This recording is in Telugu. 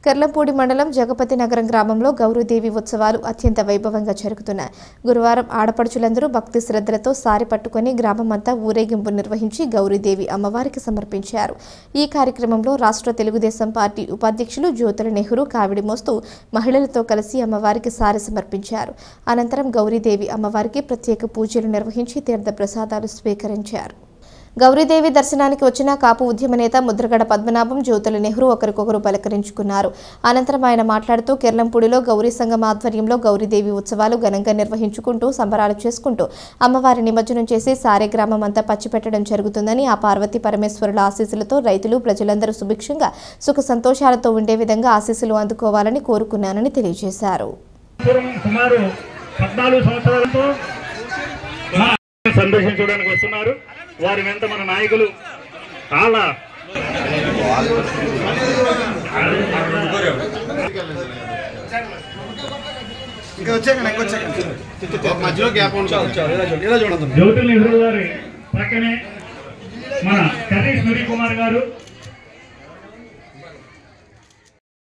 కెర్లంపూడి మండలం జగపతి నగరం గ్రామంలో గౌరీదేవి ఉత్సవాలు అత్యంత వైభవంగా జరుగుతున్నాయి. గురువారం ఆడపడుచులందరూ భక్తి శ్రద్ధలతో సారి పట్టుకుని గ్రామమంతా ఊరేగింపు నిర్వహించి గౌరీదేవి అమ్మవారికి సమర్పించారు. ఈ కార్యక్రమంలో రాష్ట్ర తెలుగుదేశం పార్టీ ఉపాధ్యక్షులు జ్యోతుల నెహ్రూ కావిడి మోస్తూ మహిళలతో కలిసి అమ్మవారికి సారి సమర్పించారు. అనంతరం గౌరీదేవి అమ్మవారికి ప్రత్యేక పూజలు నిర్వహించి తీర్థ ప్రసాదాలు స్వీకరించారు. గౌరీదేవి దర్శనానికి వచ్చిన కాపు ఉద్యమ నేత ముద్రగడ పద్మనాభం, జ్యోతుల నెహ్రూ ఒకరికొకరు పలకరించుకున్నారు. అనంతరం ఆయన మాట్లాడుతూ కెర్లంపూడిలో గౌరీ సంఘం ఆధ్వర్యంలో గౌరీదేవి ఉత్సవాలు ఘనంగా నిర్వహించుకుంటూ సంబరాలు చేసుకుంటూ అమ్మవారి నిమజ్జనం చేసి సారే గ్రామం అంతా పచ్చిపెట్టడం జరుగుతుందని, ఆ పార్వతీ పరమేశ్వరుల ఆశీస్సులతో రైతులు ప్రజలందరూ సుభిక్షంగా సుఖ సంతోషాలతో ఉండే విధంగా ఆశీస్సులు అందుకోవాలని కోరుకున్నానని తెలియజేశారు. సందర్శించడానికి వస్తున్నారు. వారి వెంట మన నాయకులు చాలా జ్యోతుల నెహ్రూ గారి పక్కనే మన కర్రీ సూర్య కుమార్ గారు,